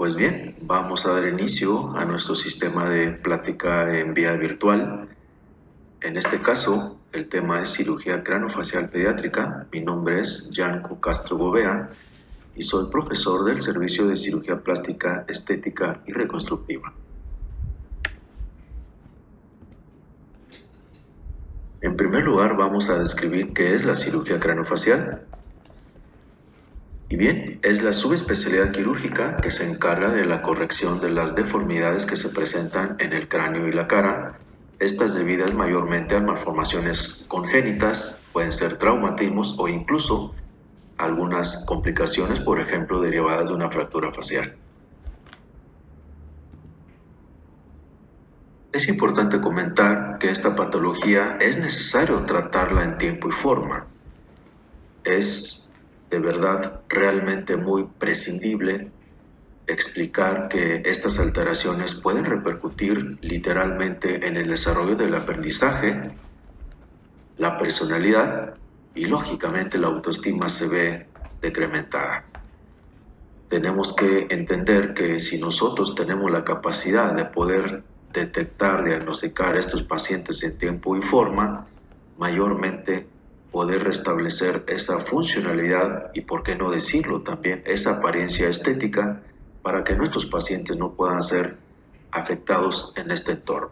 Pues bien, vamos a dar inicio a nuestro sistema de plática en vía virtual. En este caso, el tema es cirugía craneofacial pediátrica. Mi nombre es Yanko Castro Gobea y soy profesor del Servicio de Cirugía Plástica, Estética y Reconstructiva. En primer lugar, vamos a describir qué es la cirugía craneofacial. Y bien, es la subespecialidad quirúrgica que se encarga de la corrección de las deformidades que se presentan en el cráneo y la cara, estas debidas mayormente a malformaciones congénitas, pueden ser traumatismos o incluso algunas complicaciones, por ejemplo, derivadas de una fractura facial. Es importante comentar que esta patología es necesario tratarla en tiempo y forma. Es de verdad realmente muy prescindible explicar que estas alteraciones pueden repercutir literalmente en el desarrollo del aprendizaje, la personalidad y lógicamente la autoestima se ve decrementada. Tenemos que entender que si nosotros tenemos la capacidad de poder detectar, diagnosticar a estos pacientes en tiempo y forma, mayormente poder restablecer esa funcionalidad y, por qué no decirlo también, esa apariencia estética para que nuestros pacientes no puedan ser afectados en este entorno.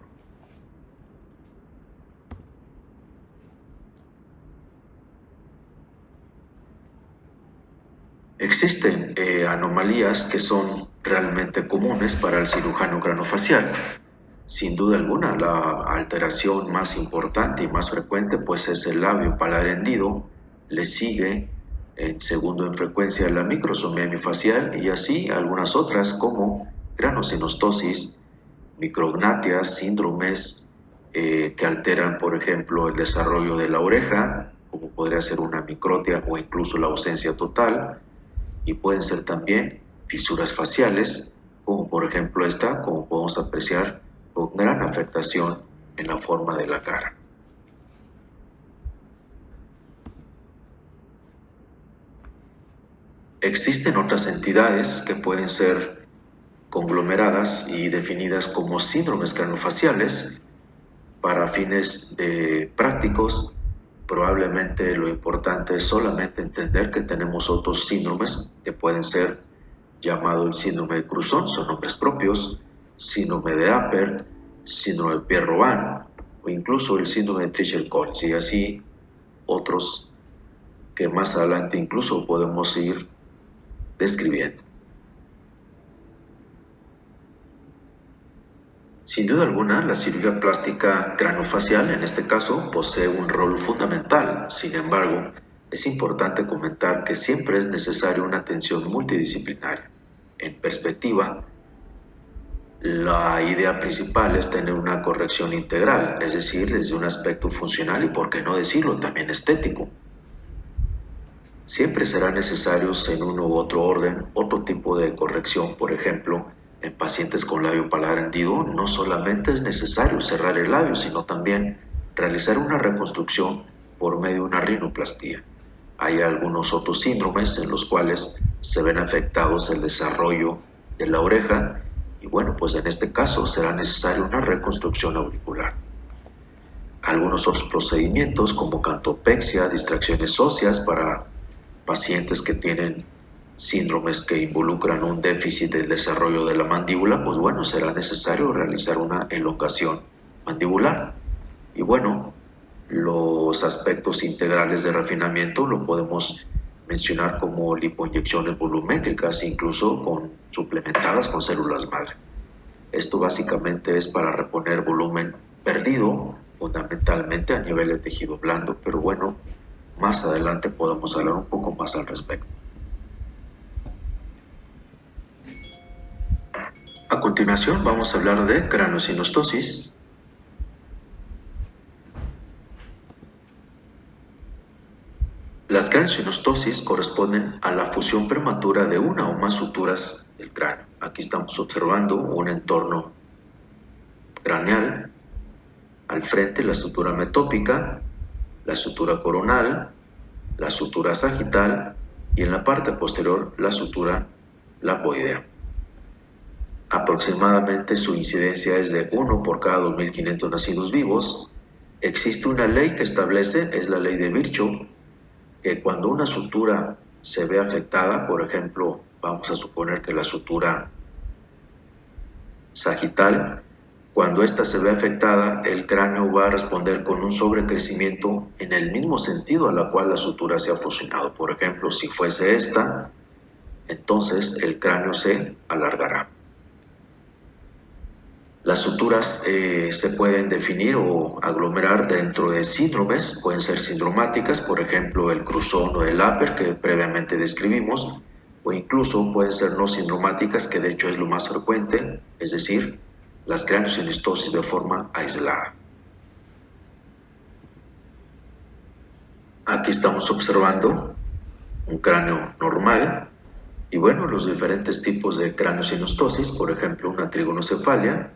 Existen anomalías que son realmente comunes para el cirujano craneofacial. Sin duda alguna, la alteración más importante y más frecuente pues es el labio palar hendido, le sigue en segundo en frecuencia la microsomía hemifacial y así algunas otras como granosinostosis, micrognatias, síndromes que alteran por ejemplo el desarrollo de la oreja, como podría ser una microtia o incluso la ausencia total, y pueden ser también fisuras faciales, como por ejemplo esta, como podemos apreciar, con gran afectación en la forma de la cara. Existen otras entidades que pueden ser conglomeradas y definidas como síndromes craneofaciales. Para fines prácticos, probablemente lo importante es solamente entender que tenemos otros síndromes que pueden ser llamado el síndrome de Cruzón, son nombres propios, síndrome de Apert, síndrome de Pierre-Robin o incluso el síndrome de Treacher-Collins y así otros que más adelante incluso podemos ir describiendo. Sin duda alguna, la cirugía plástica craneofacial, en este caso, posee un rol fundamental. Sin embargo, es importante comentar que siempre es necesaria una atención multidisciplinaria. En perspectiva, la idea principal es tener una corrección integral, es decir, desde un aspecto funcional y, por qué no decirlo, también estético. Siempre será necesario, en uno u otro orden, otro tipo de corrección. Por ejemplo, en pacientes con labio palar hendido, no solamente es necesario cerrar el labio, sino también realizar una reconstrucción por medio de una rinoplastía. Hay algunos otros síndromes en los cuales se ven afectados el desarrollo de la oreja y bueno, pues en este caso será necesaria una reconstrucción auricular. Algunos otros procedimientos como cantopexia, distracciones óseas para pacientes que tienen síndromes que involucran un déficit del desarrollo de la mandíbula, pues bueno, será necesario realizar una elongación mandibular. Y bueno, los aspectos integrales de refinamiento lo podemos mencionar como lipoinyecciones volumétricas, incluso suplementadas con células madre. Esto básicamente es para reponer volumen perdido, fundamentalmente a nivel de tejido blando, pero bueno, más adelante podemos hablar un poco más al respecto. A continuación vamos a hablar de craneosinostosis. Las craneosinostosis corresponden a la fusión prematura de una o más suturas del cráneo. Aquí estamos observando un entorno craneal. Al frente la sutura metópica, la sutura coronal, la sutura sagital y en la parte posterior la sutura lapoidea. Aproximadamente su incidencia es de 1 por cada 2.500 nacidos vivos. Existe una ley que establece, es la ley de Virchow, que cuando una sutura se ve afectada, por ejemplo, vamos a suponer que la sutura sagital, cuando ésta se ve afectada, el cráneo va a responder con un sobrecrecimiento en el mismo sentido a la cual la sutura se ha fusionado. Por ejemplo, si fuese esta, entonces el cráneo se alargará. Las suturas se pueden definir o aglomerar dentro de síndromes, pueden ser sindromáticas, por ejemplo el cruzón o el Apert que previamente describimos, o incluso pueden ser no sindromáticas, que de hecho es lo más frecuente, es decir, las craneosinostosis de forma aislada. Aquí estamos observando un cráneo normal y bueno, los diferentes tipos de craneosinostosis, por ejemplo una trigonocefalia,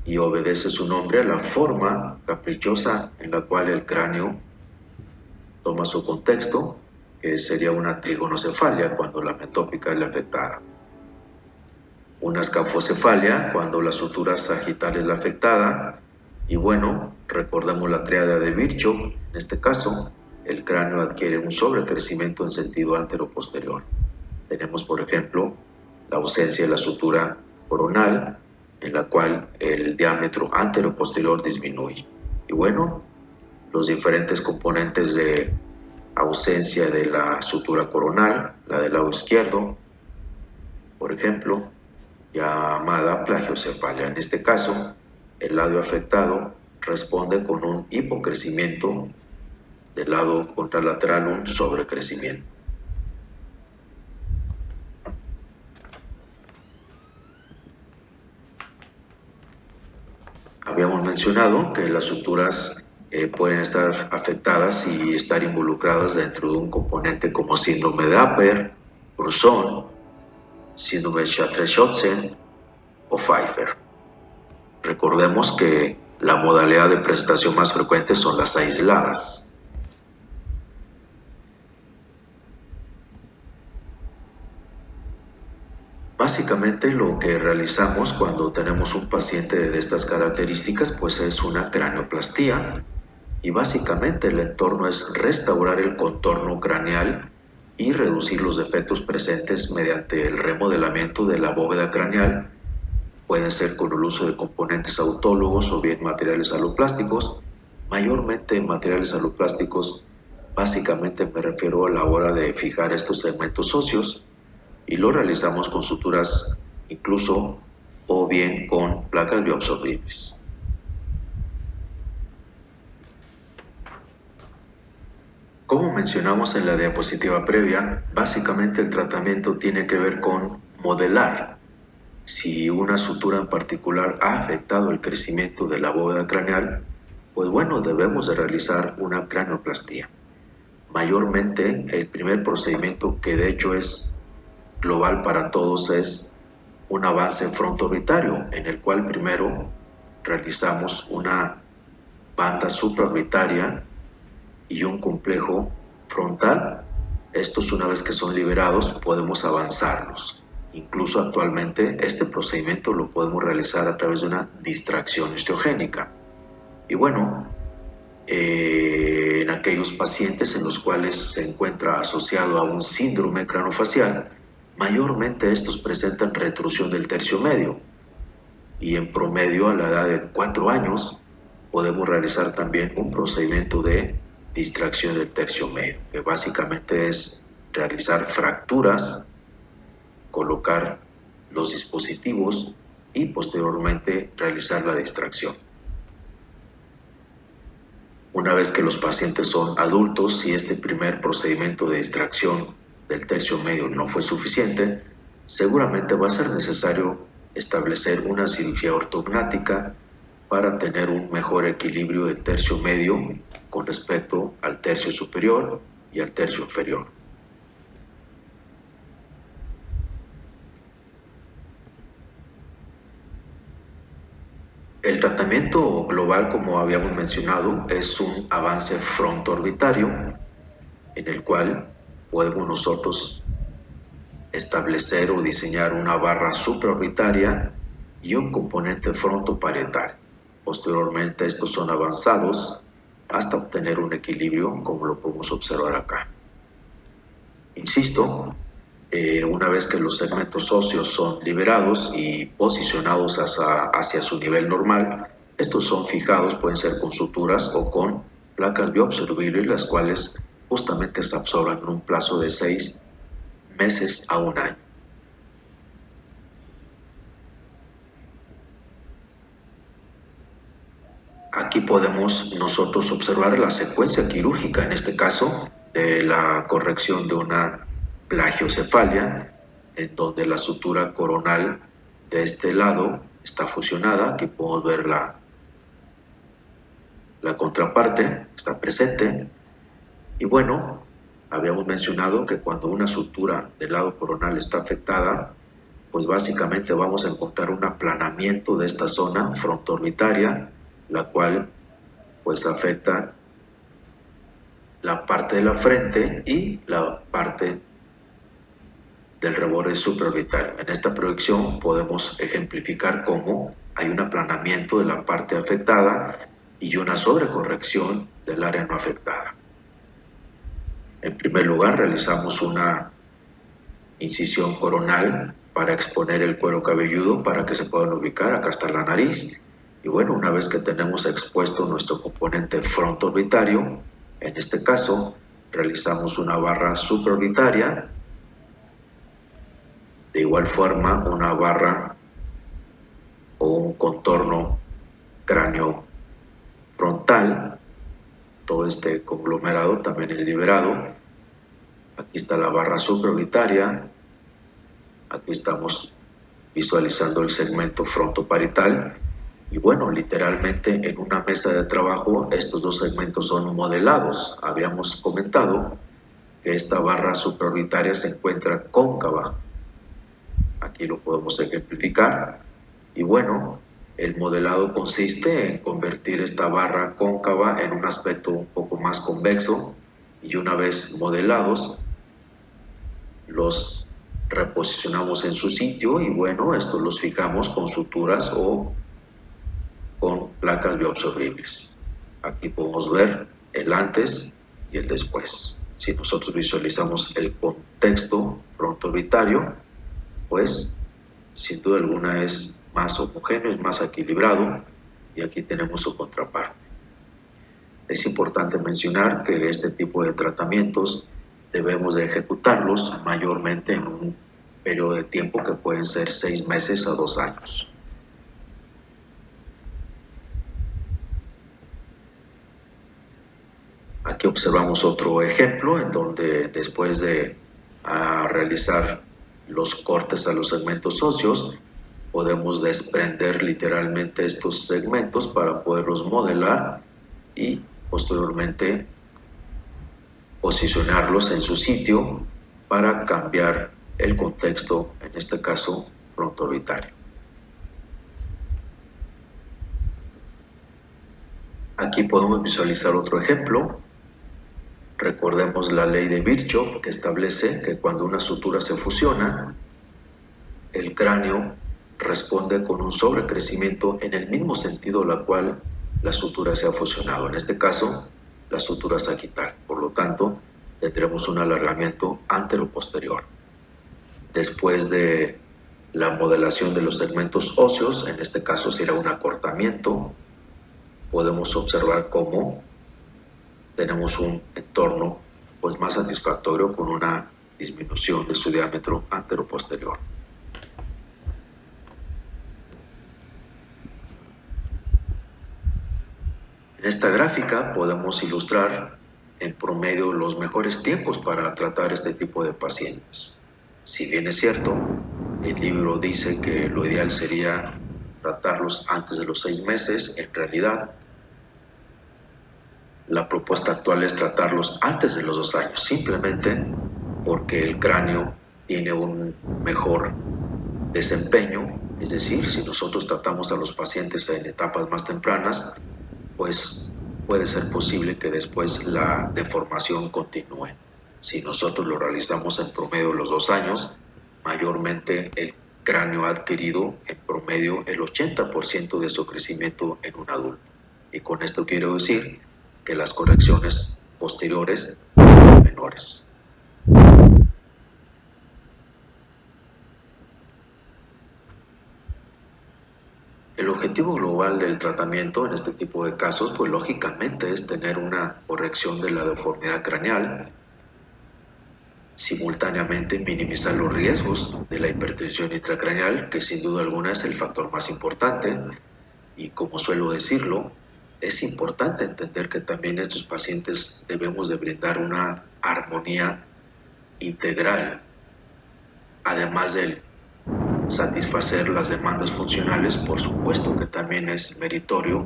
y obedece su nombre a la forma caprichosa en la cual el cráneo toma su contexto, que sería una trigonocefalia cuando la metópica es la afectada. Una escafocefalia cuando la sutura sagital es la afectada. Y bueno, recordemos la tríada de Virchow, en este caso, el cráneo adquiere un sobrecrecimiento en sentido antero-posterior. Tenemos, por ejemplo, la ausencia de la sutura coronal, en la cual el diámetro antero-posterior disminuye. Y bueno, los diferentes componentes de ausencia de la sutura coronal, la del lado izquierdo, por ejemplo, llamada plagiocefalia. En este caso, el lado afectado responde con un hipocrecimiento, del lado contralateral un sobrecrecimiento. Habíamos mencionado que las suturas pueden estar afectadas y estar involucradas dentro de un componente como síndrome de Apert, Cruzón, síndrome de Chartres-Schötzen o Pfeiffer. Recordemos que la modalidad de presentación más frecuente son las aisladas. Básicamente lo que realizamos cuando tenemos un paciente de estas características pues es una craneoplastía y básicamente el entorno es restaurar el contorno craneal y reducir los defectos presentes mediante el remodelamiento de la bóveda craneal. Pueden ser con el uso de componentes autólogos o bien materiales aloplásticos. Mayormente materiales aloplásticos, básicamente me refiero a la hora de fijar estos segmentos óseos, y lo realizamos con suturas incluso o bien con placas bioabsorbibles. Como mencionamos en la diapositiva previa, básicamente el tratamiento tiene que ver con modelar. Si una sutura en particular ha afectado el crecimiento de la bóveda craneal, pues bueno, debemos de realizar una craneoplastía. Mayormente el primer procedimiento, que de hecho es global para todos, es un avance frontoorbitario, en el cual primero realizamos una banda supraorbitaria y un complejo frontal. Estos, una vez que son liberados, podemos avanzarlos. Incluso actualmente este procedimiento lo podemos realizar a través de una distracción osteogénica. Y bueno, en aquellos pacientes en los cuales se encuentra asociado a un síndrome craneofacial, mayormente estos presentan retrusión del tercio medio, y en promedio a la edad de 4 años podemos realizar también un procedimiento de distracción del tercio medio, que básicamente es realizar fracturas, colocar los dispositivos y posteriormente realizar la distracción. Una vez que los pacientes son adultos, si este primer procedimiento de distracción del tercio medio no fue suficiente, seguramente va a ser necesario establecer una cirugía ortognática para tener un mejor equilibrio del tercio medio con respecto al tercio superior y al tercio inferior. El tratamiento global, como habíamos mencionado, es un avance frontoorbitario en el cual podemos nosotros establecer o diseñar una barra supraorbitaria y un componente frontoparietal. Posteriormente estos son avanzados hasta obtener un equilibrio, como lo podemos observar acá. Insisto, una vez que los segmentos óseos son liberados y posicionados hacia su nivel normal, estos son fijados, pueden ser con suturas o con placas bioabsorbibles, las cuales justamente se absorben en un plazo de 6 meses a un año. Aquí podemos nosotros observar la secuencia quirúrgica, en este caso, de la corrección de una plagiocefalia, en donde la sutura coronal de este lado está fusionada. Aquí podemos ver la contraparte, está presente. Y bueno, habíamos mencionado que cuando una sutura del lado coronal está afectada, pues básicamente vamos a encontrar un aplanamiento de esta zona frontoorbitaria, la cual pues afecta la parte de la frente y la parte del reborde supraorbitario. En esta proyección podemos ejemplificar cómo hay un aplanamiento de la parte afectada y una sobrecorrección del área no afectada. En primer lugar, realizamos una incisión coronal para exponer el cuero cabelludo para que se puedan ubicar. Acá está la nariz. Y bueno, una vez que tenemos expuesto nuestro componente frontoorbitario, en este caso realizamos una barra supraorbitaria, de igual forma una barra o un contorno cráneo frontal. Todo este conglomerado también es liberado. Aquí está la barra supraorbitaria, aquí estamos visualizando el segmento frontoparietal. Y bueno, literalmente en una mesa de trabajo estos dos segmentos son modelados. Habíamos comentado que esta barra supraorbitaria se encuentra cóncava. Aquí lo podemos ejemplificar. Y bueno, el modelado consiste en convertir esta barra cóncava en un aspecto un poco más convexo, y una vez modelados los reposicionamos en su sitio y bueno, estos los fijamos con suturas o con placas bioabsorbibles. Aquí podemos ver el antes y el después. Si nosotros visualizamos el contexto frontoorbitario, pues sin duda alguna es más homogéneo, es más equilibrado, y aquí tenemos su contraparte. Es importante mencionar que este tipo de tratamientos debemos de ejecutarlos mayormente en un periodo de tiempo que pueden ser 6 meses a 2 años. Aquí observamos otro ejemplo en donde después de realizar los cortes a los segmentos óseos, podemos desprender literalmente estos segmentos para poderlos modelar y posteriormente posicionarlos en su sitio para cambiar el contexto, en este caso frontoorbitario. Aquí podemos visualizar otro ejemplo. Recordemos la ley de Virchow, que establece que cuando una sutura se fusiona, el cráneo responde con un sobrecrecimiento en el mismo sentido en la cual la sutura se ha fusionado. En este caso, la sutura sagital. Por lo tanto, tendremos un alargamiento antero-posterior. Después de la modelación de los segmentos óseos, en este caso será un acortamiento, podemos observar cómo tenemos un entorno pues más satisfactorio con una disminución de su diámetro antero-posterior. En esta gráfica podemos ilustrar en promedio los mejores tiempos para tratar este tipo de pacientes. Si bien es cierto, el libro dice que lo ideal sería tratarlos antes de los 6 meses, en realidad la propuesta actual es tratarlos antes de los 2 años, simplemente porque el cráneo tiene un mejor desempeño. Es decir, si nosotros tratamos a los pacientes en etapas más tempranas, pues puede ser posible que después la deformación continúe. Si nosotros lo realizamos en promedio los 2 años, mayormente el cráneo ha adquirido en promedio el 80% de su crecimiento en un adulto. Y con esto quiero decir que las correcciones posteriores son menores. El objetivo global del tratamiento en este tipo de casos, pues lógicamente es tener una corrección de la deformidad craneal, simultáneamente minimizar los riesgos de la hipertensión intracraneal, que sin duda alguna es el factor más importante, y como suelo decirlo, es importante entender que también a estos pacientes debemos de brindar una armonía integral, además de satisfacer las demandas funcionales. Por supuesto que también es meritorio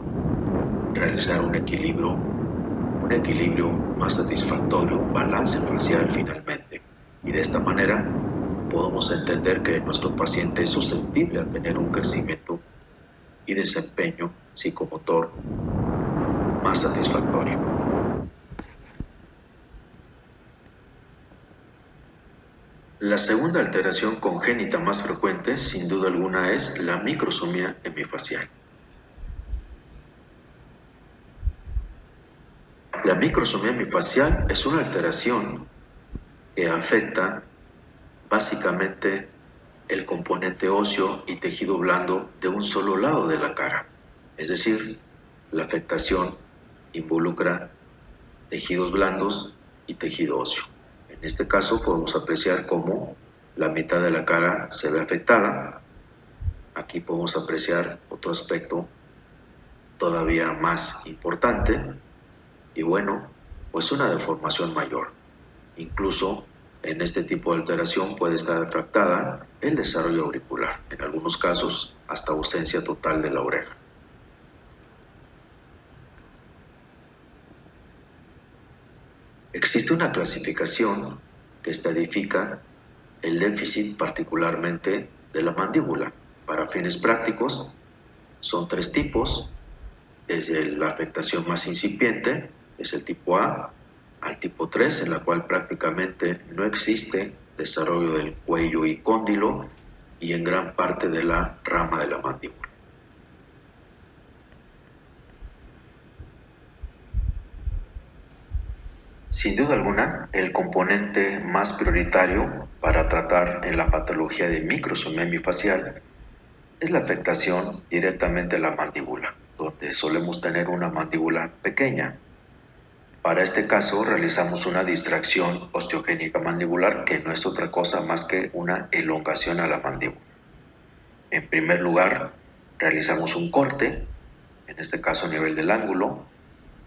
realizar un equilibrio más satisfactorio, un balance facial finalmente. Y de esta manera podemos entender que nuestro paciente es susceptible a tener un crecimiento y desempeño psicomotor más satisfactorio. La segunda alteración congénita más frecuente, sin duda alguna, es la microsomía hemifacial. La microsomía hemifacial es una alteración que afecta básicamente el componente óseo y tejido blando de un solo lado de la cara. Es decir, la afectación involucra tejidos blandos y tejido óseo. En este caso podemos apreciar cómo la mitad de la cara se ve afectada. Aquí podemos apreciar otro aspecto todavía más importante y bueno, pues una deformación mayor. Incluso en este tipo de alteración puede estar afectada el desarrollo auricular, en algunos casos hasta ausencia total de la oreja. Existe una clasificación que estadifica el déficit particularmente de la mandíbula. Para fines prácticos son 3 tipos, desde la afectación más incipiente, es el tipo A, al tipo 3, en la cual prácticamente no existe desarrollo del cuello y cóndilo y en gran parte de la rama de la mandíbula. Sin duda alguna, el componente más prioritario para tratar en la patología de microsomía hemifacial es la afectación directamente a la mandíbula, donde solemos tener una mandíbula pequeña. Para este caso realizamos una distracción osteogénica mandibular, que no es otra cosa más que una elongación a la mandíbula. En primer lugar, realizamos un corte, en este caso a nivel del ángulo.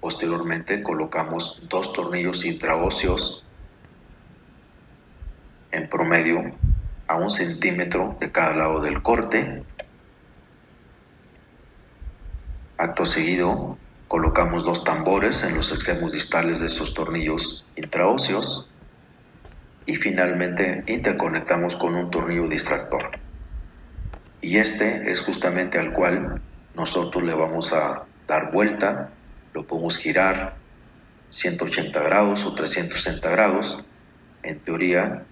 Posteriormente colocamos 2 tornillos intraóseos en promedio a 1 centímetro de cada lado del corte. Acto seguido, colocamos 2 tambores en los extremos distales de estos tornillos intraóseos y finalmente interconectamos con un tornillo distractor. Y este es justamente al cual nosotros le vamos a dar vuelta, lo podemos girar 180 grados o 360 grados. En teoría,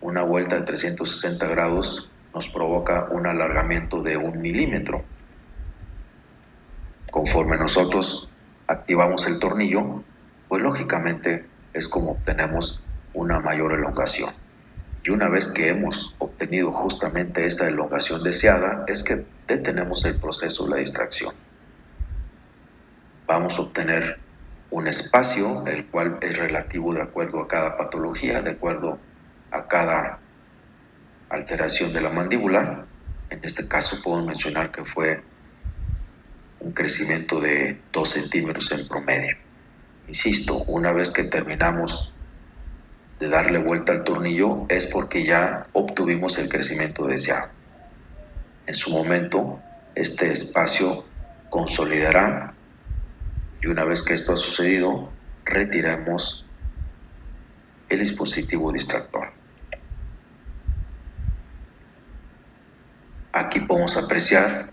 una vuelta de 360 grados nos provoca un alargamiento de 1 milímetro. Conforme nosotros activamos el tornillo, pues lógicamente es como obtenemos una mayor elongación. Y una vez que hemos obtenido justamente esta elongación deseada, es que detenemos el proceso de la distracción. Vamos a obtener un espacio, el cual es relativo de acuerdo a cada patología, de acuerdo a cada alteración de la mandíbula. En este caso puedo mencionar que fue un crecimiento de 2 centímetros en promedio. Insisto, una vez que terminamos de darle vuelta al tornillo es porque ya obtuvimos el crecimiento deseado. En su momento, este espacio consolidará y una vez que esto ha sucedido, retiramos el dispositivo distractor. Aquí podemos apreciar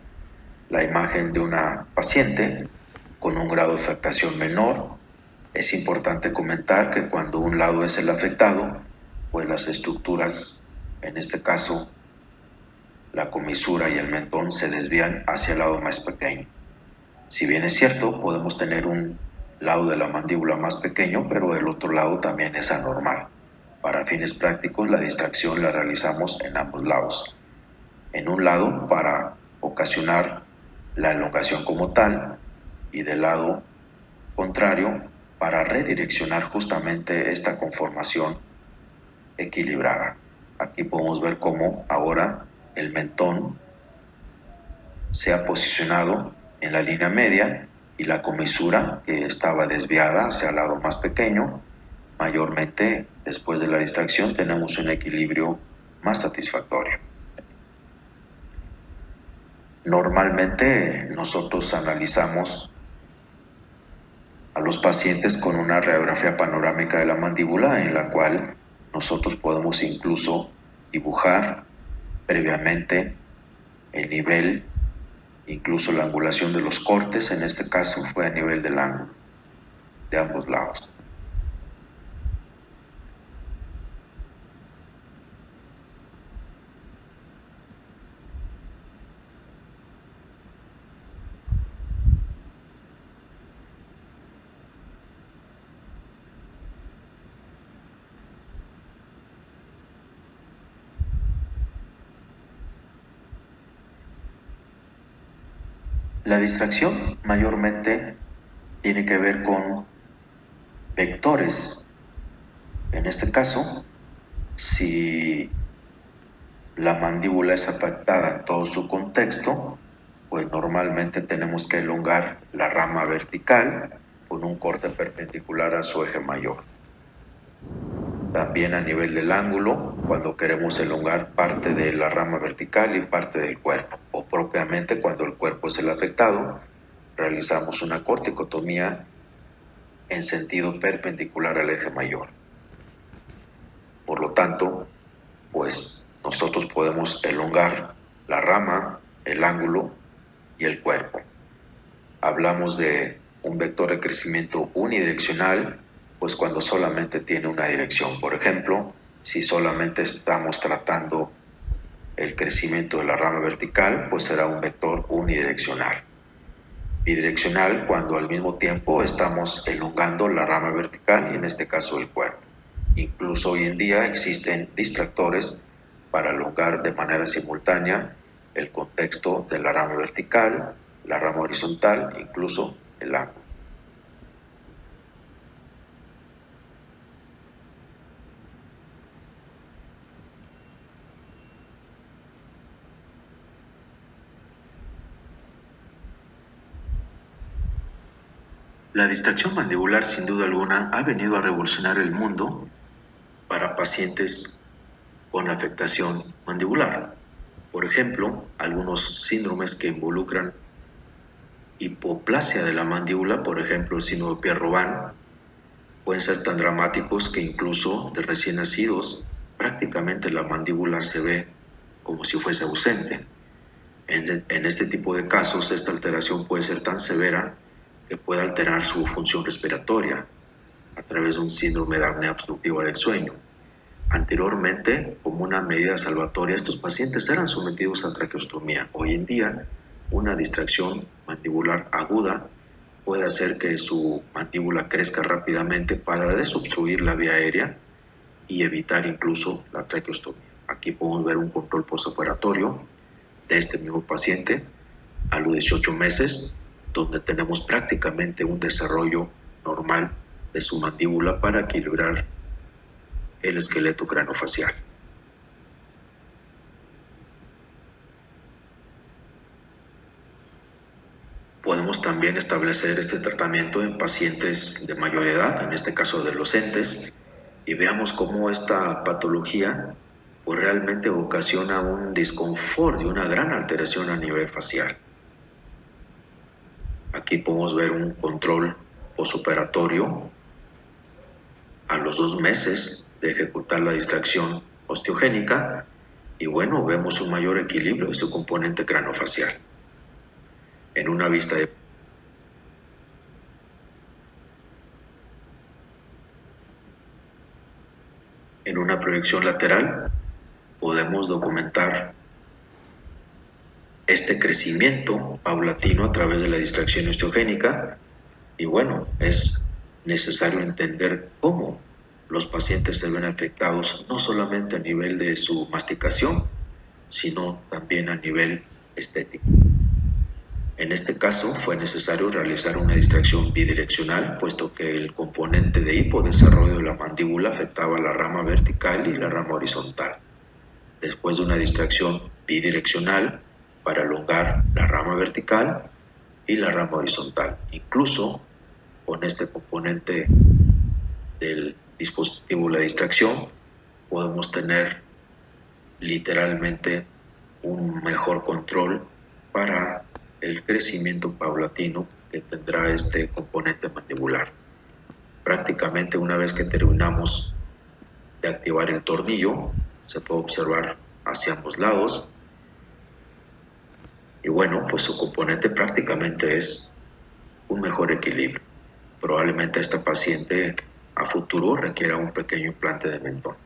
la imagen de una paciente con un grado de afectación menor. Es importante comentar que cuando un lado es el afectado, pues las estructuras, en este caso la comisura y el mentón se desvían hacia el lado más pequeño. Si bien es cierto, podemos tener un lado de la mandíbula más pequeño, pero el otro lado también es anormal. Para fines prácticos, la distracción la realizamos en ambos lados. En un lado para ocasionar la elongación como tal y del lado contrario para redireccionar justamente esta conformación equilibrada. Aquí podemos ver cómo ahora el mentón se ha posicionado en la línea media y la comisura que estaba desviada hacia el lado más pequeño, mayormente después de la distracción tenemos un equilibrio más satisfactorio. Normalmente nosotros analizamos a los pacientes con una radiografía panorámica de la mandíbula en la cual nosotros podemos incluso dibujar previamente el nivel, incluso la angulación de los cortes, en este caso fue a nivel del ángulo de ambos lados. La distracción mayormente tiene que ver con vectores. En este caso, si la mandíbula es afectada en todo su contexto, pues normalmente tenemos que elongar la rama vertical con un corte perpendicular a su eje mayor. También a nivel del ángulo, cuando queremos elongar parte de la rama vertical y parte del cuerpo, o propiamente cuando el cuerpo es el afectado, realizamos una corticotomía en sentido perpendicular al eje mayor. Por lo tanto, pues nosotros podemos elongar la rama, el ángulo y el cuerpo. Hablamos de un vector de crecimiento unidireccional, pues cuando solamente tiene una dirección. Por ejemplo, si solamente estamos tratando el crecimiento de la rama vertical, pues será un vector unidireccional. Bidireccional cuando al mismo tiempo estamos elongando la rama vertical y en este caso el cuerpo. Incluso hoy en día existen distractores para elongar de manera simultánea el contexto de la rama vertical, la rama horizontal, incluso el ángulo. La distracción mandibular sin duda alguna ha venido a revolucionar el mundo para pacientes con afectación mandibular. Por ejemplo, algunos síndromes que involucran hipoplasia de la mandíbula, por ejemplo el síndrome de Pierre-Robin, pueden ser tan dramáticos que incluso de recién nacidos prácticamente la mandíbula se ve como si fuese ausente. En este tipo de casos esta alteración puede ser tan severa que puede alterar su función respiratoria a través de un síndrome de apnea obstructiva del sueño. Anteriormente, como una medida salvatoria, estos pacientes eran sometidos a traqueostomía. Hoy en día, una distracción mandibular aguda puede hacer que su mandíbula crezca rápidamente para desobstruir la vía aérea y evitar incluso la traqueostomía. Aquí podemos ver un control postoperatorio de este mismo paciente a los 18 meses, donde tenemos prácticamente un desarrollo normal de su mandíbula para equilibrar el esqueleto craneofacial. Podemos también establecer este tratamiento en pacientes de mayor edad, en este caso adolescentes, y veamos cómo esta patología pues realmente ocasiona un disconfort y una gran alteración a nivel facial. Aquí podemos ver un control postoperatorio a los 2 meses de ejecutar la distracción osteogénica y bueno, vemos un mayor equilibrio de su componente craneofacial. En una vista de En una proyección lateral podemos documentar este crecimiento paulatino a través de la distracción osteogénica. Y bueno, es necesario entender cómo los pacientes se ven afectados no solamente a nivel de su masticación, sino también a nivel estético. En este caso fue necesario realizar una distracción bidireccional, puesto que el componente de hipodesarrollo de la mandíbula afectaba la rama vertical y la rama horizontal. Después de una distracción bidireccional para elongar la rama vertical y la rama horizontal. Incluso con este componente del dispositivo, la distracción, podemos tener literalmente un mejor control para el crecimiento paulatino que tendrá este componente mandibular. Prácticamente una vez que terminamos de activar el tornillo, se puede observar hacia ambos lados. Y bueno, pues su componente prácticamente es un mejor equilibrio. Probablemente esta paciente a futuro requiera un pequeño implante de mentón.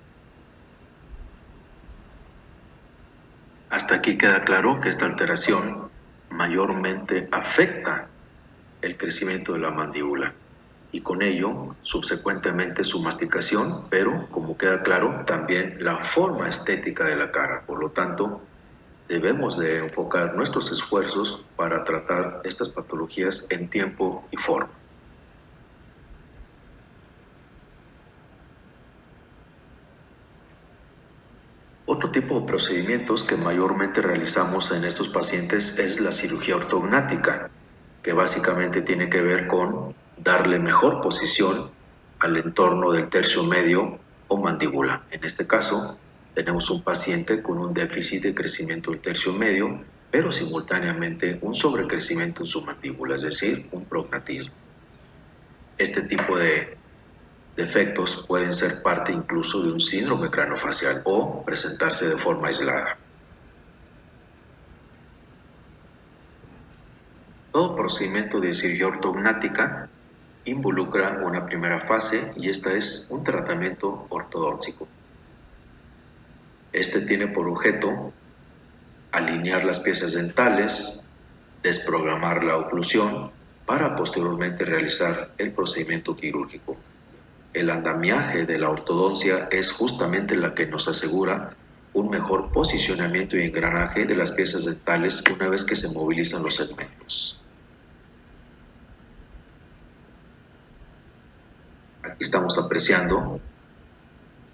Hasta aquí queda claro que esta alteración mayormente afecta el crecimiento de la mandíbula y con ello subsecuentemente su masticación, pero como queda claro también la forma estética de la cara. Por lo tanto, debemos de enfocar nuestros esfuerzos para tratar estas patologías en tiempo y forma. Otro tipo de procedimientos que mayormente realizamos en estos pacientes es la cirugía ortognática, que básicamente tiene que ver con darle mejor posición al entorno del tercio medio o mandíbula. En este caso, tenemos un paciente con un déficit de crecimiento del tercio medio, pero simultáneamente un sobrecrecimiento en su mandíbula, es decir, un prognatismo. Este tipo de defectos pueden ser parte incluso de un síndrome craneofacial o presentarse de forma aislada. Todo procedimiento de cirugía ortognática involucra una primera fase y esta es un tratamiento ortodóntico. Este tiene por objeto alinear las piezas dentales, desprogramar la oclusión para posteriormente realizar el procedimiento quirúrgico. El andamiaje de la ortodoncia es justamente la que nos asegura un mejor posicionamiento y engranaje de las piezas dentales una vez que se movilizan los segmentos. Aquí estamos apreciando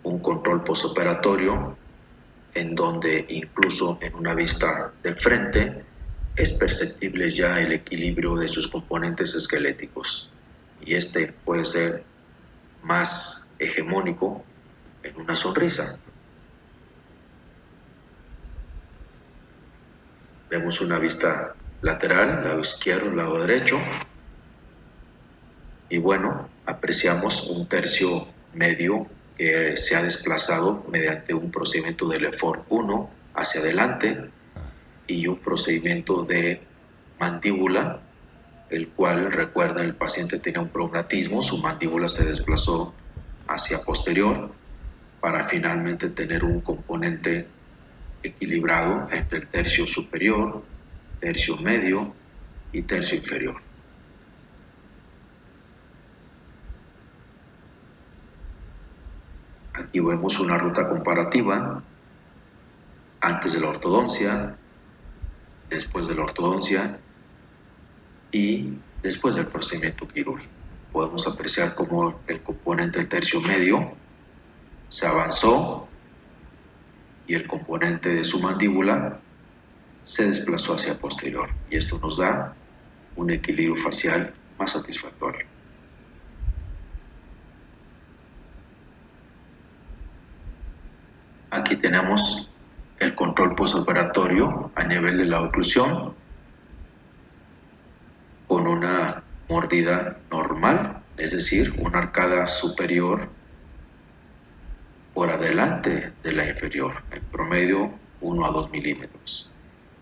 un control postoperatorio en donde incluso en una vista de frente es perceptible ya el equilibrio de sus componentes esqueléticos y este puede ser más hegemónico en una sonrisa. Vemos una vista lateral, lado izquierdo, lado derecho, y bueno, apreciamos un tercio medio que se ha desplazado mediante un procedimiento de Lefort 1 hacia adelante y un procedimiento de mandíbula, el cual, recuerda, el paciente tenía un prognatismo, su mandíbula se desplazó hacia posterior para finalmente tener un componente equilibrado entre el tercio superior, tercio medio y tercio inferior. Aquí vemos una ruta comparativa antes de la ortodoncia, después de la ortodoncia y después del procedimiento quirúrgico. Podemos apreciar cómo el componente del tercio medio se avanzó y el componente de su mandíbula se desplazó hacia posterior, y esto nos da un equilibrio facial más satisfactorio. Aquí tenemos el control postoperatorio a nivel de la oclusión con una mordida normal, es decir, una arcada superior por adelante de la inferior, en promedio 1 a 2 milímetros.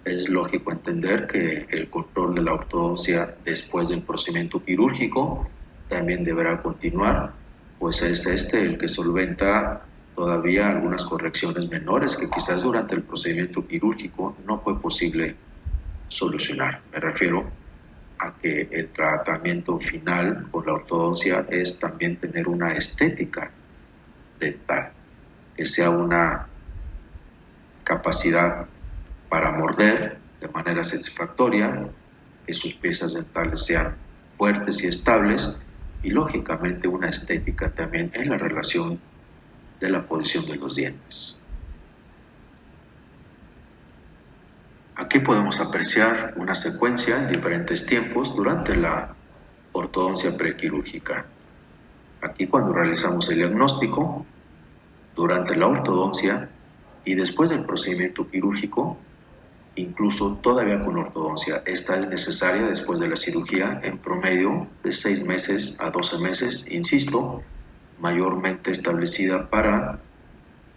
Es lógico entender que el control de la ortodoncia después del procedimiento quirúrgico también deberá continuar, pues es este el que solventa todavía algunas correcciones menores que quizás durante el procedimiento quirúrgico no fue posible solucionar. Me refiero a que el tratamiento final con la ortodoncia es también tener una estética dental, que sea una capacidad para morder de manera satisfactoria, que sus piezas dentales sean fuertes y estables y lógicamente una estética también en la relación de la posición de los dientes. Aquí podemos apreciar una secuencia en diferentes tiempos durante la ortodoncia prequirúrgica. Aquí cuando realizamos el diagnóstico, durante la ortodoncia y después del procedimiento quirúrgico, incluso todavía con ortodoncia. Esta es necesaria después de la cirugía en promedio de 6 meses a 12 meses, insisto, mayormente establecida para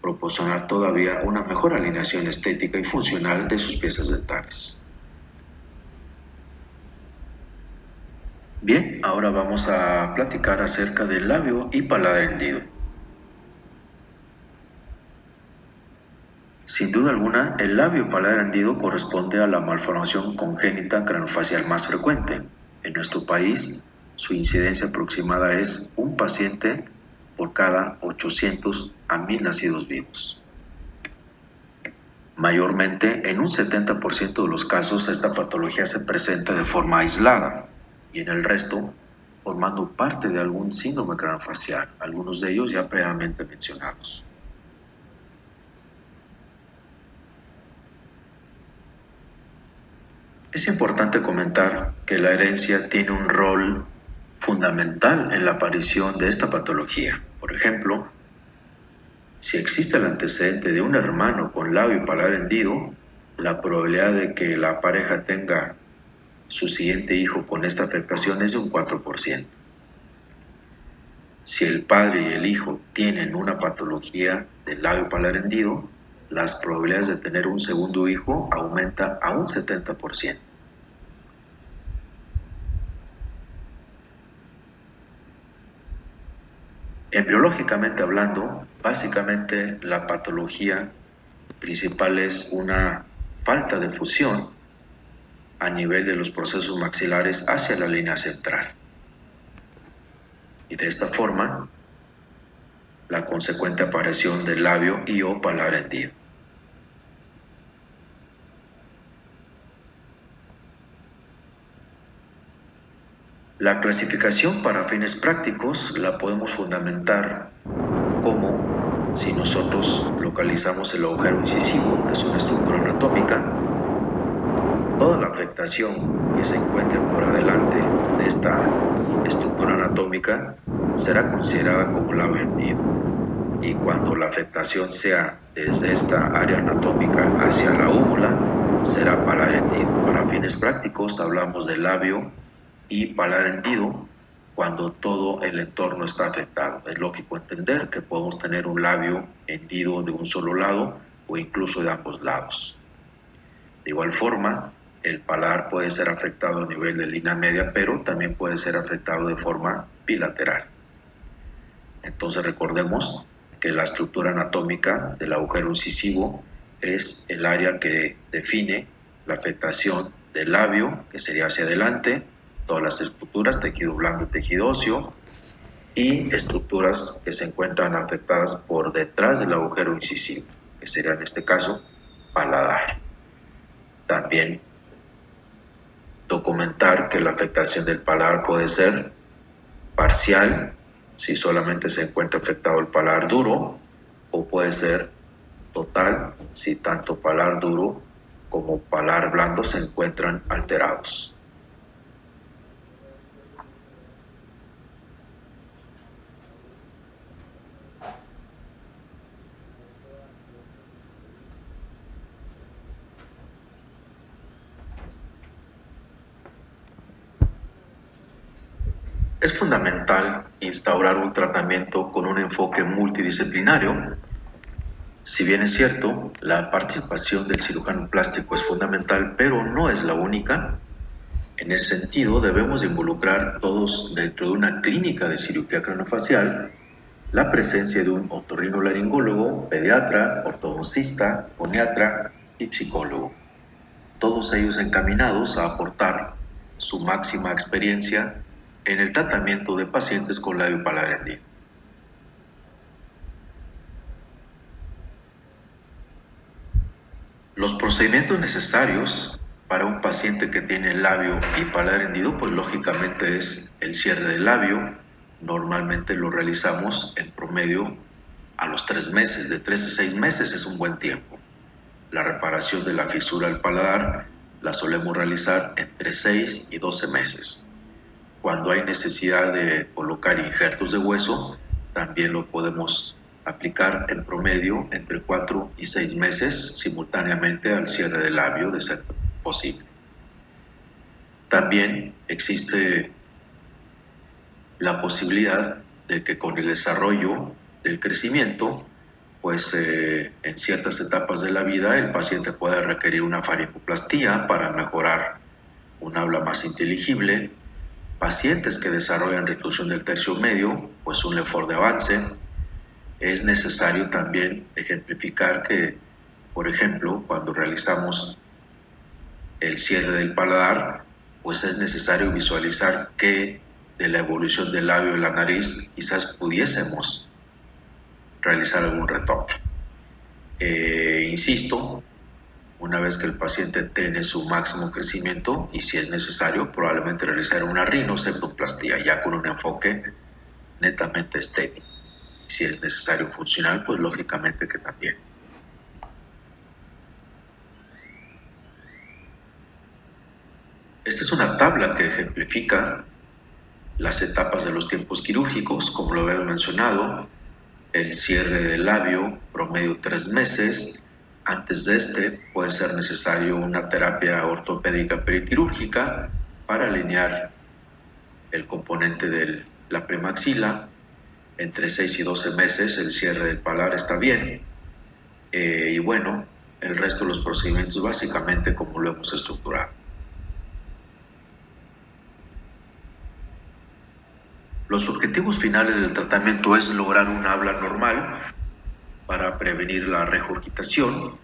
proporcionar todavía una mejor alineación estética y funcional de sus piezas dentales. Bien, ahora vamos a platicar acerca del labio y paladar hendido. Sin duda alguna, el labio paladar hendido corresponde a la malformación congénita craneofacial más frecuente. En nuestro país, su incidencia aproximada es un paciente por cada 800 a 1000 nacidos vivos. Mayormente, en un 70% de los casos, esta patología se presenta de forma aislada y en el resto, formando parte de algún síndrome craneofacial, algunos de ellos ya previamente mencionados. Es importante comentar que la herencia tiene un rol fundamental en la aparición de esta patología. Por ejemplo, si existe el antecedente de un hermano con labio y paladar hendido, la probabilidad de que la pareja tenga su siguiente hijo con esta afectación es de un 4%. Si el padre y el hijo tienen una patología del labio y paladar hendido, las probabilidades de tener un segundo hijo aumenta a un 70%. Embriológicamente hablando, básicamente la patología principal es una falta de fusión a nivel de los procesos maxilares hacia la línea central. Y de esta forma, la consecuente aparición del labio y o paladar hendido. La clasificación para fines prácticos la podemos fundamentar como si nosotros localizamos el agujero incisivo, que es una estructura anatómica, toda la afectación que se encuentre por adelante de esta estructura anatómica será considerada como labio hendido. Y cuando la afectación sea desde esta área anatómica hacia la úvula, será paladar hendido. Para fines prácticos hablamos de labio y paladar hendido cuando todo el entorno está afectado. Es lógico entender que podemos tener un labio hendido de un solo lado o incluso de ambos lados. De igual forma, el paladar puede ser afectado a nivel de línea media, pero también puede ser afectado de forma bilateral. Entonces recordemos que la estructura anatómica del agujero incisivo es el área que define la afectación del labio, que sería hacia adelante, todas las estructuras, tejido blando y tejido óseo, y estructuras que se encuentran afectadas por detrás del agujero incisivo, que sería en este caso paladar. También documentar que la afectación del paladar puede ser parcial, si solamente se encuentra afectado el paladar duro, o puede ser total, si tanto paladar duro como paladar blando se encuentran alterados. Es fundamental instaurar un tratamiento con un enfoque multidisciplinario. Si bien es cierto, la participación del cirujano plástico es fundamental, pero no es la única. En ese sentido, debemos involucrar todos dentro de una clínica de cirugía craneofacial la presencia de un otorrinolaringólogo, pediatra, ortodoncista, foniatra y psicólogo. todos ellos encaminados a aportar su máxima experiencia en el tratamiento de pacientes con labio paladar hendido. Los procedimientos necesarios para un paciente que tiene labio y paladar hendido, pues lógicamente es el cierre del labio. Normalmente lo realizamos en promedio a los 3 meses, de 3 a 6 meses es un buen tiempo. La reparación de la fisura del paladar la solemos realizar entre 6 y 12 meses. Cuando hay necesidad de colocar injertos de hueso, también lo podemos aplicar en promedio entre 4 y 6 meses simultáneamente al cierre del labio de ser posible. También existe la posibilidad de que con el desarrollo del crecimiento, pues en ciertas etapas de la vida el paciente pueda requerir una faringoplastía para mejorar un habla más inteligible. Pacientes que desarrollan reclusión del tercio medio, pues un Lefort de avance. Es necesario también ejemplificar que, por ejemplo, cuando realizamos el cierre del paladar, pues es necesario visualizar que de la evolución del labio y la nariz quizás pudiésemos realizar algún retoque. Insisto, una vez que el paciente tiene su máximo crecimiento y si es necesario, probablemente realizar una rinoseptoplastía ya con un enfoque netamente estético. Si es necesario funcional, pues lógicamente que también. Esta es una tabla que ejemplifica las etapas de los tiempos quirúrgicos, como lo había mencionado, el cierre del labio, promedio 3 meses. Antes de este puede ser necesario una terapia ortopédica periquirúrgica para alinear el componente de la premaxila. Entre 6 y 12 meses el cierre del paladar está bien. Y bueno, el resto de los procedimientos básicamente como lo hemos estructurado. Los objetivos finales del tratamiento es lograr un habla normal para prevenir la regurgitación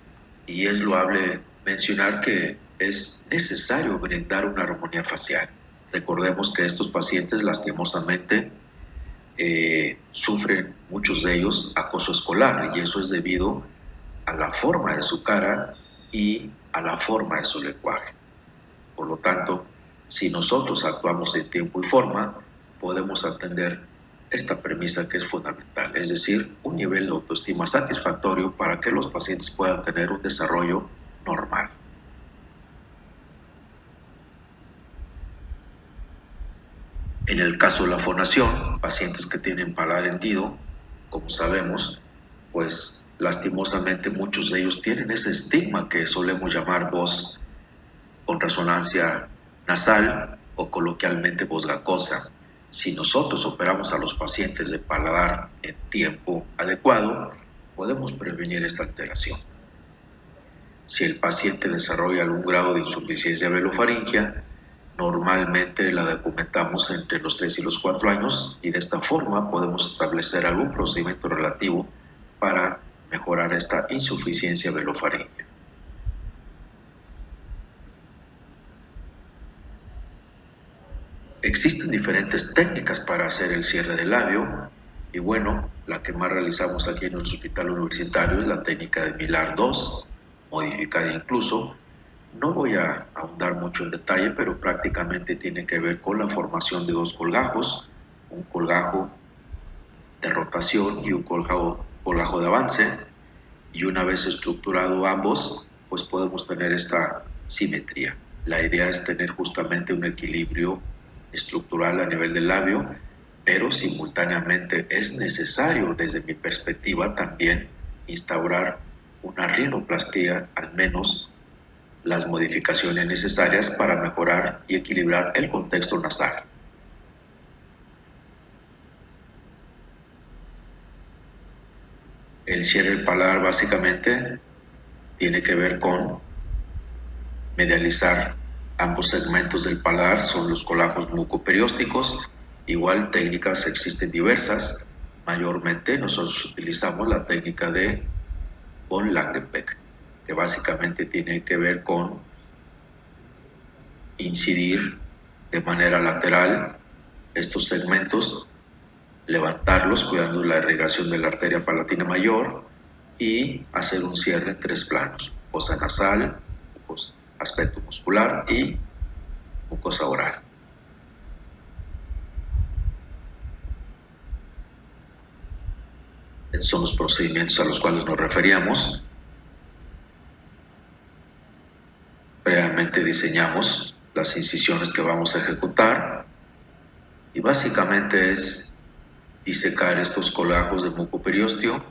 y es loable mencionar que es necesario brindar una armonía facial. Recordemos que estos pacientes lastimosamente sufren muchos de ellos acoso escolar y eso es debido a la forma de su cara y a la forma de su lenguaje. Por lo tanto, si nosotros actuamos en tiempo y forma, podemos atender esta premisa que es fundamental, es decir, un nivel de autoestima satisfactorio para que los pacientes puedan tener un desarrollo normal. En el caso de la fonación, pacientes que tienen paladar hendido, como sabemos, pues lastimosamente muchos de ellos tienen ese estigma que solemos llamar voz con resonancia nasal o coloquialmente voz gangosa. Si nosotros operamos a los pacientes de paladar en tiempo adecuado, podemos prevenir esta alteración. Si el paciente desarrolla algún grado de insuficiencia velofaringea, normalmente la documentamos entre los 3 y los 4 años y de esta forma podemos establecer algún procedimiento relativo para mejorar esta insuficiencia velofaringea. Existen diferentes técnicas para hacer el cierre del labio y bueno, la que más realizamos aquí en nuestro hospital universitario es la técnica de Millar 2, modificada incluso. No voy a ahondar mucho en detalle, pero prácticamente tiene que ver con la formación de dos colgajos, un colgajo de rotación y un colgajo de avance, y una vez estructurado ambos, pues podemos tener esta simetría. La idea es tener justamente un equilibrio estructural a nivel del labio, pero simultáneamente es necesario, desde mi perspectiva, también instaurar una rinoplastia, al menos las modificaciones necesarias para mejorar y equilibrar el contexto nasal. El cierre del paladar básicamente tiene que ver con medializar ambos segmentos del paladar, son los colajos mucoperiósticos. Igual técnicas existen diversas, mayormente nosotros utilizamos la técnica de von Langenbeck, que básicamente tiene que ver con incidir de manera lateral estos segmentos, levantarlos cuidando la irrigación de la arteria palatina mayor y hacer un cierre en 3 planos: fosa nasal, aspecto muscular y mucosa oral. Estos son los procedimientos a los cuales nos referíamos. Previamente diseñamos las incisiones que vamos a ejecutar y básicamente es disecar estos colgajos de mucoperiósteo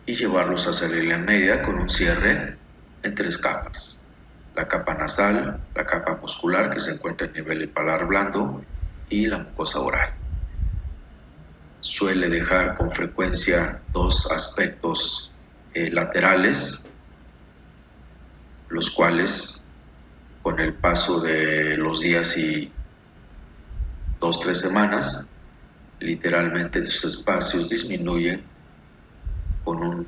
y llevarlos hacia la línea media con un cierre en 3 capas: la capa nasal, la capa muscular que se encuentra a nivel del paladar blando y la mucosa oral. Suele dejar con frecuencia 2 aspectos laterales, los cuales con el paso de los días y 2-3 semanas, literalmente esos espacios disminuyen con un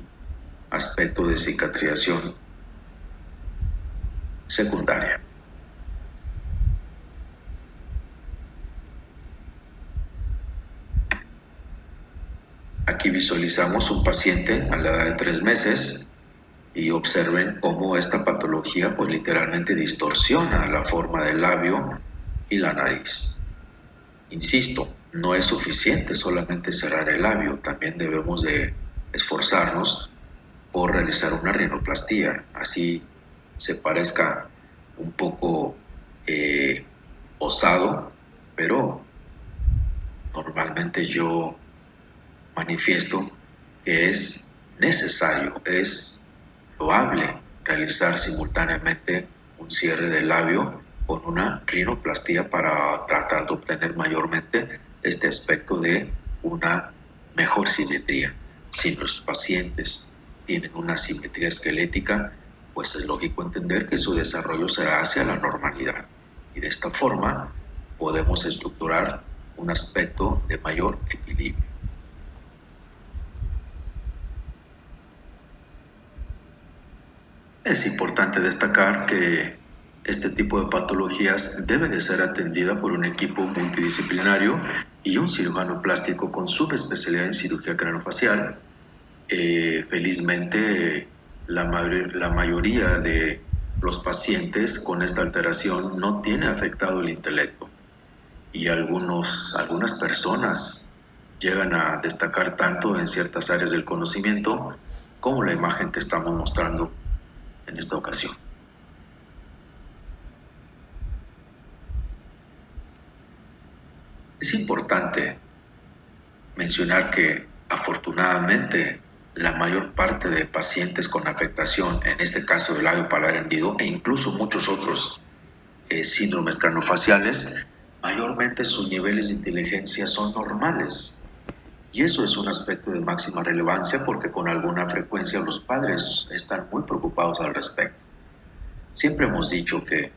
aspecto de cicatrización secundaria. Aquí visualizamos un paciente a la edad de 3 meses y observen cómo esta patología pues literalmente distorsiona la forma del labio y la nariz. Insisto, no es suficiente solamente cerrar el labio, también debemos de esforzarnos por realizar una rinoplastía, así se parezca un poco osado, pero normalmente yo manifiesto que es necesario, es loable realizar simultáneamente un cierre del labio con una rinoplastía para tratar de obtener mayormente este aspecto de una mejor simetría. Si los pacientes tienen una simetría esquelética, pues es lógico entender que su desarrollo será hacia la normalidad y de esta forma podemos estructurar un aspecto de mayor equilibrio. Es importante destacar que este tipo de patologías debe de ser atendida por un equipo multidisciplinario y un cirujano plástico con subespecialidad en cirugía craneofacial. Felizmente, la mayoría de los pacientes con esta alteración no tiene afectado el intelecto y algunas personas llegan a destacar tanto en ciertas áreas del conocimiento como la imagen que estamos mostrando en esta ocasión. Es importante mencionar que afortunadamente la mayor parte de pacientes con afectación, en este caso del labio paladar hendido e incluso muchos otros síndromes craneofaciales, mayormente sus niveles de inteligencia son normales. Y eso es un aspecto de máxima relevancia porque con alguna frecuencia los padres están muy preocupados al respecto. Siempre hemos dicho que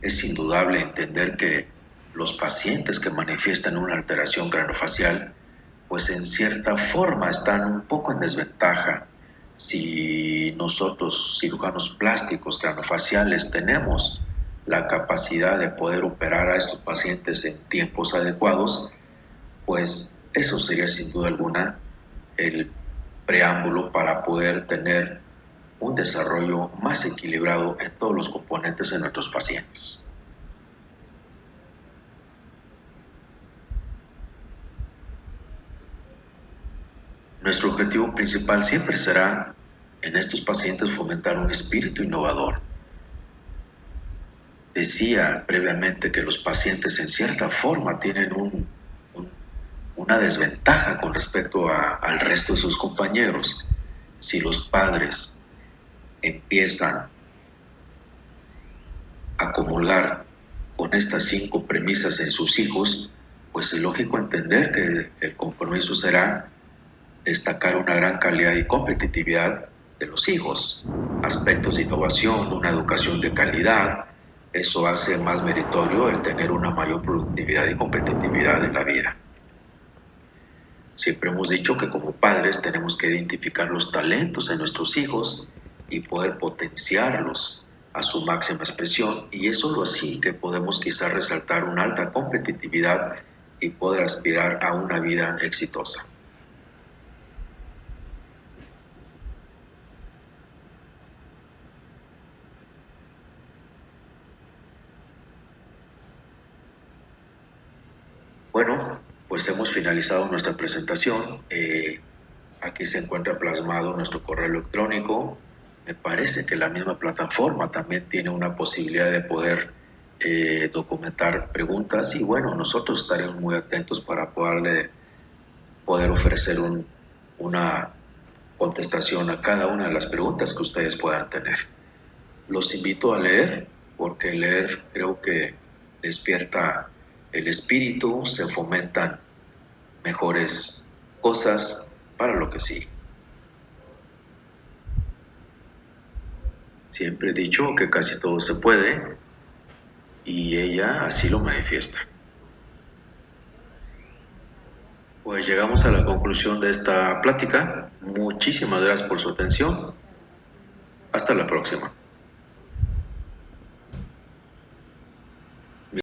es indudable entender que los pacientes que manifiestan una alteración craneofacial, pues en cierta forma están un poco en desventaja. Si nosotros, cirujanos plásticos craneofaciales, tenemos la capacidad de poder operar a estos pacientes en tiempos adecuados, pues eso sería sin duda alguna el preámbulo para poder tener un desarrollo más equilibrado en todos los componentes de nuestros pacientes. Nuestro objetivo principal siempre será en estos pacientes fomentar un espíritu innovador. Decía previamente que los pacientes en cierta forma tienen una desventaja con respecto al resto de sus compañeros. Si los padres empiezan a comulgar con estas 5 premisas en sus hijos, pues es lógico entender que el compromiso será destacar una gran calidad y competitividad de los hijos, aspectos de innovación, una educación de calidad. Eso hace más meritorio el tener una mayor productividad y competitividad en la vida. Siempre hemos dicho que como padres tenemos que identificar los talentos en nuestros hijos y poder potenciarlos a su máxima expresión, y es solo así que podemos quizás resaltar una alta competitividad y poder aspirar a una vida exitosa. Bueno, pues hemos finalizado nuestra presentación. Aquí se encuentra plasmado nuestro correo electrónico. Me parece que la misma plataforma también tiene una posibilidad de poder documentar preguntas, y bueno, nosotros estaremos muy atentos para poder ofrecer una contestación a cada una de las preguntas que ustedes puedan tener. Los invito a leer, porque leer creo que despierta el espíritu, se fomentan mejores cosas para lo que sigue. Siempre he dicho que casi todo se puede, y ella así lo manifiesta. Pues llegamos a la conclusión de esta plática. Muchísimas gracias por su atención. Hasta la próxima.